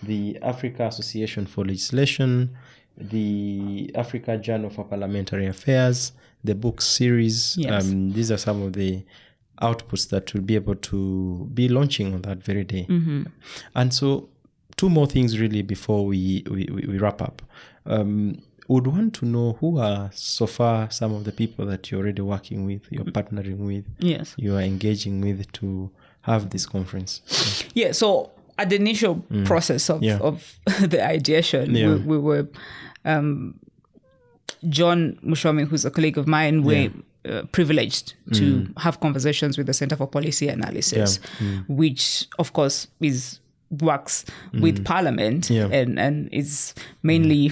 the Africa Association for Legislation, the Africa Journal for Parliamentary Affairs, the book series. These are some of the outputs that will be able to be launching on that very day. And so, two more things really before we wrap up. Would want to know who are so far some of the people that you're already working with, you're partnering with, you are engaging with to have this conference. So at the initial process of the ideation, we were John Mushomi, who's a colleague of mine, we're privileged to have conversations with the Center for Policy Analysis, which of course works with Parliament and is mainly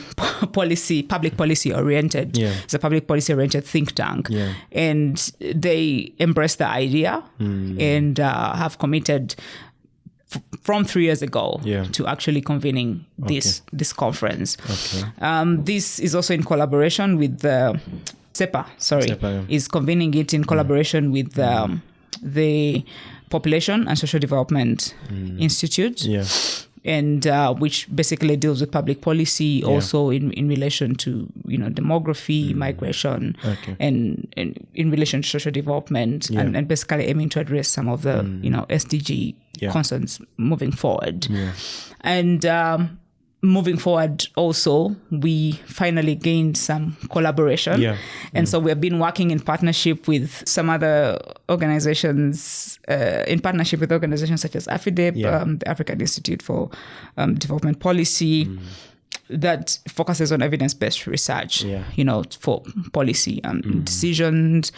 public policy oriented. It's a public policy oriented think tank, and they embrace the idea and have committed from 3 years ago to actually convening this conference. This is also in collaboration with CEPA, is convening it in collaboration with the Population and Social Development Institute, and which basically deals with public policy also in relation to demography, migration, and in relation to social development, and basically aiming to address some of the SDG concerns moving forward. And moving forward also, we finally gained some collaboration. And so we have been working in partnership with some other organizations, such as AFRIDEP, the African Institute for Development Policy, that focuses on evidence-based research, for policy and decisions.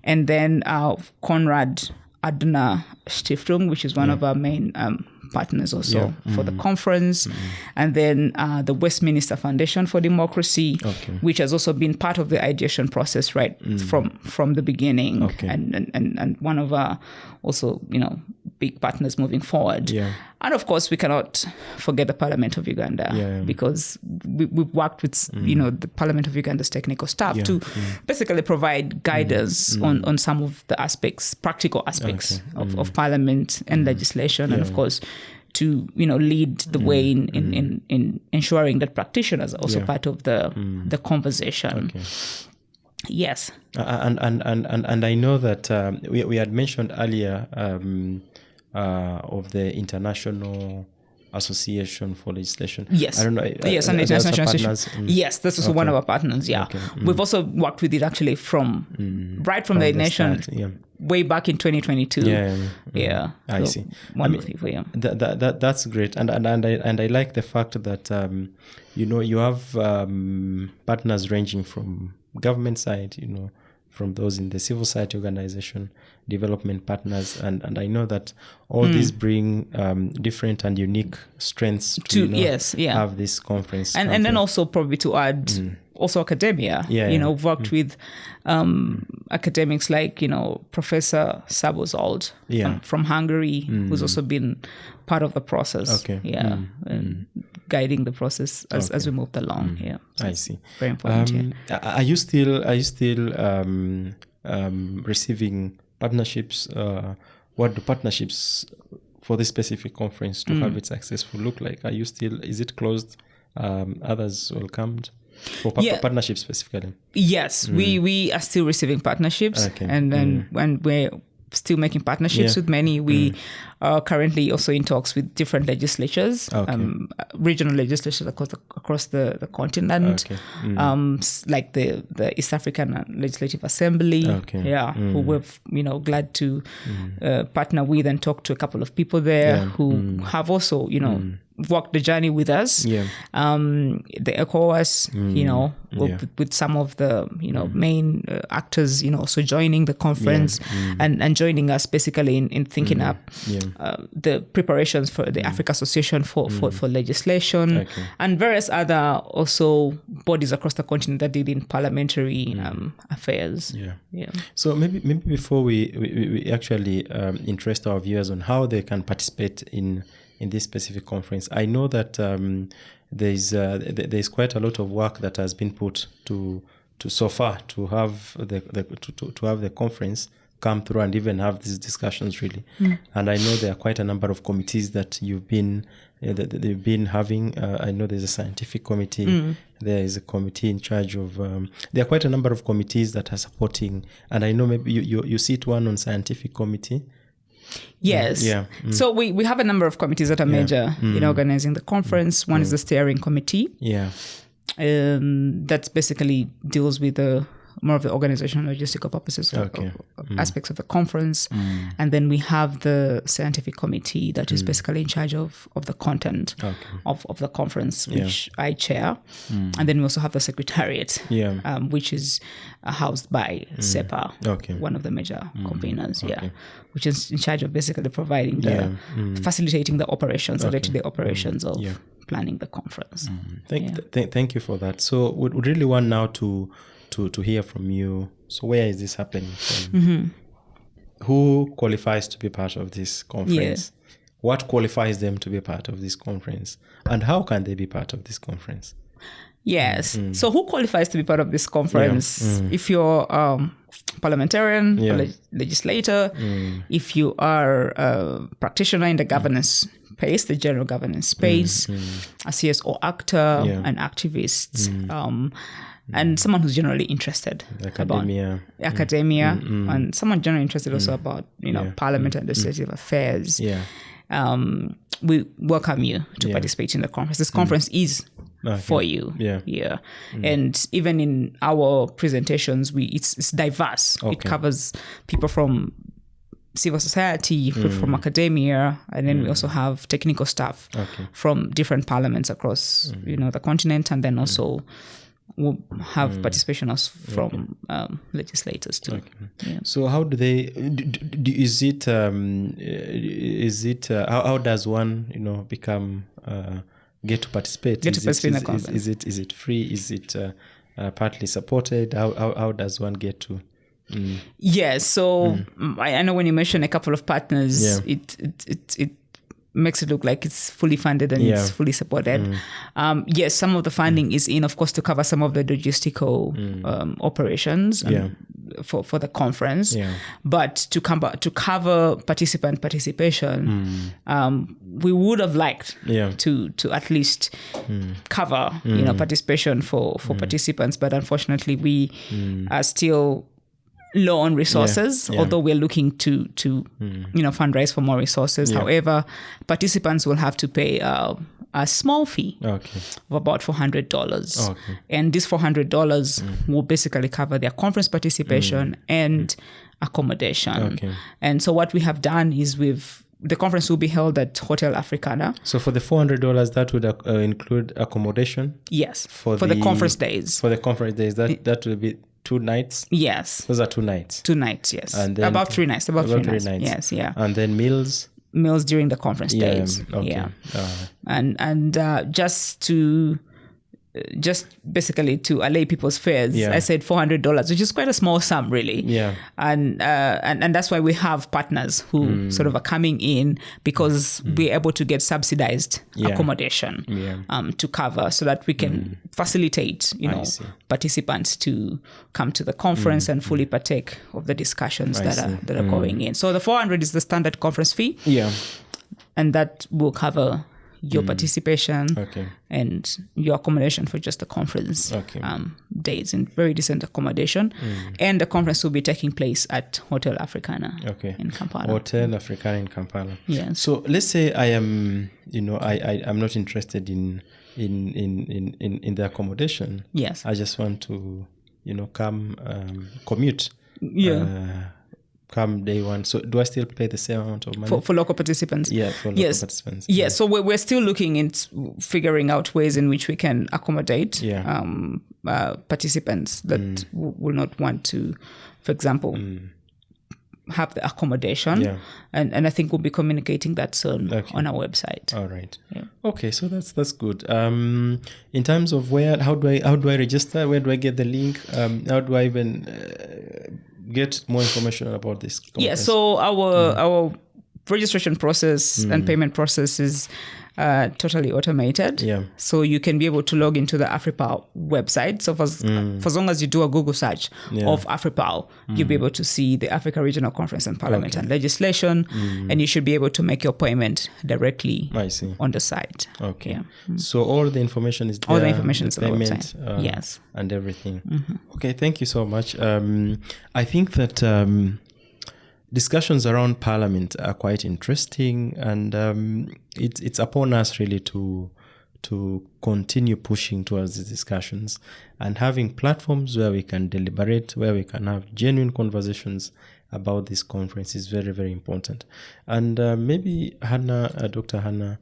And then Konrad Adenauer Stiftung, which is one of our main partners also for the conference, and then the Westminster Foundation for Democracy, which has also been part of the ideation process from the beginning, and one of our also big partners moving forward. Yeah. And of course, we cannot forget the Parliament of Uganda because we've worked with, the Parliament of Uganda's technical staff to basically provide guidance on some of the aspects, practical aspects of Parliament and legislation, and of course, to lead the way in ensuring that practitioners are also part of the conversation. Okay. Yes. And I know that we had mentioned earlier of the International Association for Legislation. Yes. I don't know. Yes, and the International Association. Yes, this is one of our partners. Yeah. Okay. We've also worked with it actually from the nation way back in 2022. Yeah. I see. Wonderful people. Yeah. That's great, and I like the fact that you have partners ranging from government side, from those in the civil society organization, development partners, and I know that all these bring different and unique strengths to have this conference. And then also probably to add also academia. We've worked with academics like, Professor Szabozold from Hungary, who's also been part of the process. And guiding the process as we moved along. I see. Very important. Are you still receiving partnerships? What do partnerships for this specific conference to have it successful look like? Are you still? Is it closed? Others welcomed? For partnerships specifically? Yes, we are still receiving partnerships, and then when we're still making partnerships with many. We are currently also in talks with different legislatures, regional legislatures across the continent, like the East African Legislative Assembly, who we're glad to partner with and talk to a couple of people there who have also walked the journey with us. The ECOWAS, with some of the main actors, also joining the conference and joining us basically in thinking up the preparations for the Africa Association for legislation and various other also bodies across the continent that deal in parliamentary affairs. So maybe before we actually interest our viewers on how they can participate in this specific conference, I know that there's quite a lot of work that has been put to so far to have the conference come through and even have these discussions really. And I know there are quite a number of committees that you've been they've been having. I know there's a scientific committee. There is a committee in charge of. There are quite a number of committees that are supporting, and I know maybe you sit one on scientific committee. Yes. So we have a number of committees that are major in organizing the conference. One is the steering committee. That basically deals with more of the organizational logistical purposes aspects of the conference. And then we have the scientific committee that is basically in charge of the content of the conference, which I chair. And then we also have the secretariat, which is housed by SEPA, one of the major conveners, which is in charge of basically providing facilitating the operations, the day-to-day operations of planning the conference. Thank you for that. So we really want now to hear from you. So where is this happening from? Who qualifies to be part of this conference? What qualifies them to be part of this conference? And how can they be part of this conference? So who qualifies to be part of this conference? If you're parliamentarian, or legislator, if you are a practitioner in the governance space, the general governance space, a CSO actor, an activist, and someone who's generally interested about academia, and someone generally interested also about parliament and legislative affairs. We welcome you to participate in the conference. This conference is for you. And even in our presentations, it's diverse. It covers people from civil society, from academia, and then we also have technical staff from different parliaments across the continent, and then also we'll have participation from legislators too. So how do they? How does one become get to participate? In the conference? Is it free? Is it partly supported? How does one get to Yes. So I know when you mention a couple of partners, it makes it look like it's fully funded and it's fully supported. Yes, some of the funding is in, of course, to cover some of the logistical operations for the conference. But to cover participant participation, we would have liked to at least cover participation for participants. But unfortunately, we are still low on resources, although we're looking to fundraise for more resources. However, participants will have to pay a small fee of about $400. And this $400 will basically cover their conference participation and accommodation. And so what we have done is the conference will be held at Hotel Africana. So for the $400, that would include accommodation? Yes, for the conference days. For the conference days, that will be 2 nights? Yes. Those are 2 nights? 2 nights, yes. And then about 3 nights. About 3 nights. Yes, And then meals? Meals during the conference days. And just basically to allay people's fears, I said $400, which is quite a small sum, really. And that's why we have partners who sort of are coming in, because we're able to get subsidized accommodation to cover, so that we can facilitate, participants to come to the conference and fully partake of the discussions that are going in. So the $400 is the standard conference fee. And that will cover your participation and your accommodation for just the conference days, in very decent accommodation. And the conference will be taking place at Hotel Africana in Kampala. Hotel Africana in Kampala. Yes. So let's say I am, I'm not interested in the accommodation. Yes. I just want to, come commute. Come day one. So do I still pay the same amount of money? For local participants? Yeah, for local participants. Yes, so we're still looking into figuring out ways in which we can accommodate participants that will not want to, for example, have the accommodation. And I think we'll be communicating that soon on our website. All right. Okay, so that's good. In terms of how do I register? Where do I get the link? How do I even get more information about this conference? Yeah, so our registration process and payment process is totally automated. So you can be able to log into the AFRIPAL website. So for as long as you do a Google search of AFRIPAL, you'll be able to see the Africa Regional Conference on Parliament and Legislation, and you should be able to make your payment directly on the site. So all the information is there. All the information is on the website. Yes. And everything. Okay, thank you so much. I think that discussions around Parliament are quite interesting, and it's upon us really to continue pushing towards these discussions and having platforms where we can deliberate, where we can have genuine conversations about this conference is very, very important. And maybe Dr. Hannah,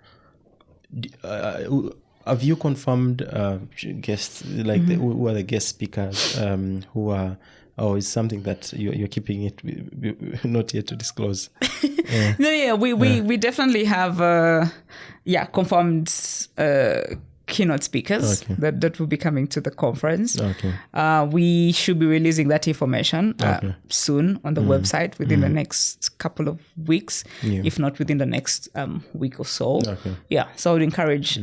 have you confirmed guests, like who are the guest speakers who are, or is something that you're keeping it not yet to disclose? We definitely have confirmed keynote speakers that will be coming to the conference. We should be releasing that information soon on the website within the next couple of weeks, if not within the next week or so. So I would encourage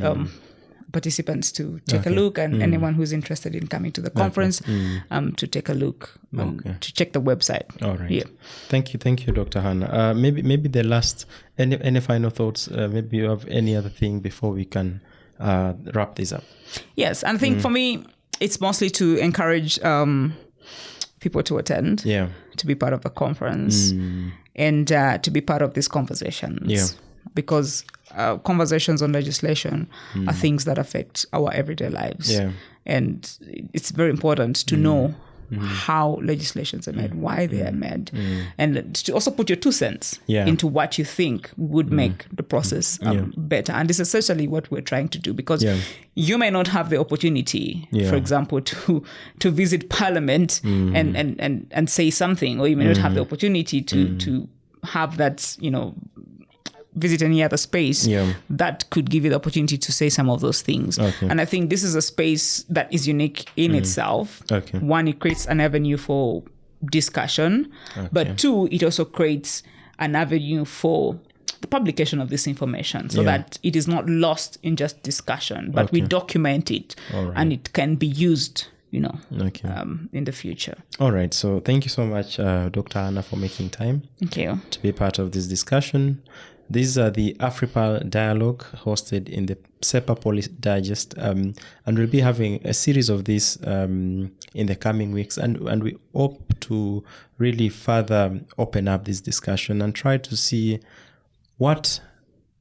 participants to take a look, and anyone who's interested in coming to the conference to take a look, to check the website. All right. Thank you, Dr. Hannah. Maybe the last, any final thoughts? Maybe you have any other thing before we can wrap this up? Yes, and I think for me, it's mostly to encourage people to attend, to be part of the conference, and to be part of these conversations. Because conversations on legislation are things that affect our everyday lives. And it's very important to know how legislations are made, why they are made, and to also put your 2 cents into what you think would make the process better. And this is essentially what we're trying to do, because you may not have the opportunity, for example, to visit Parliament and say something, or you may not have the opportunity to have that, visit any other space that could give you the opportunity to say some of those things. And I think this is a space that is unique in itself. One, it creates an avenue for discussion, but two, it also creates an avenue for the publication of this information so that it is not lost in just discussion, but we document it and it can be used, in the future. All right. So thank you so much, Dr. Anna, for making time to be part of this discussion. These are the AFRIPAL Dialogue hosted in the SEPA Policy Digest, and we'll be having a series of this in the coming weeks, and we hope to really further open up this discussion and try to see what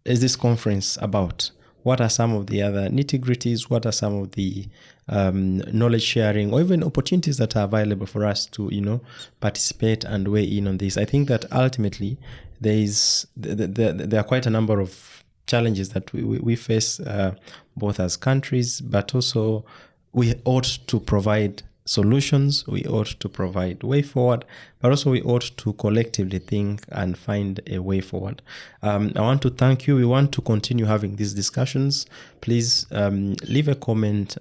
is this conference about. What are some of the other nitty-gritties? What are some of the knowledge sharing or even opportunities that are available for us to, participate and weigh in on this? I think that ultimately there are quite a number of challenges that we face both as countries, but also we ought to provide solutions, we ought to provide way forward, but also we ought to collectively think and find a way forward. I want to thank you. We want to continue having these discussions. Please leave a comment,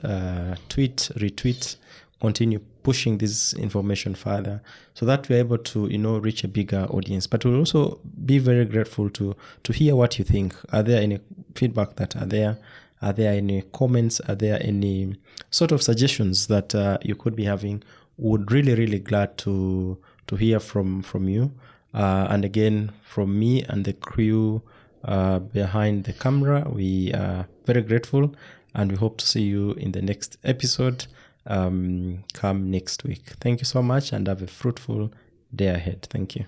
tweet, retweet, continue pushing this information further so that we're able to, reach a bigger audience. But we'll also be very grateful to hear what you think. Are there any feedback that are there? Are there any comments? Are there any sort of suggestions that you could be having? Would really, really glad to hear from you. And again, from me and the crew behind the camera, we are very grateful, and we hope to see you in the next episode come next week. Thank you so much, and have a fruitful day ahead. Thank you.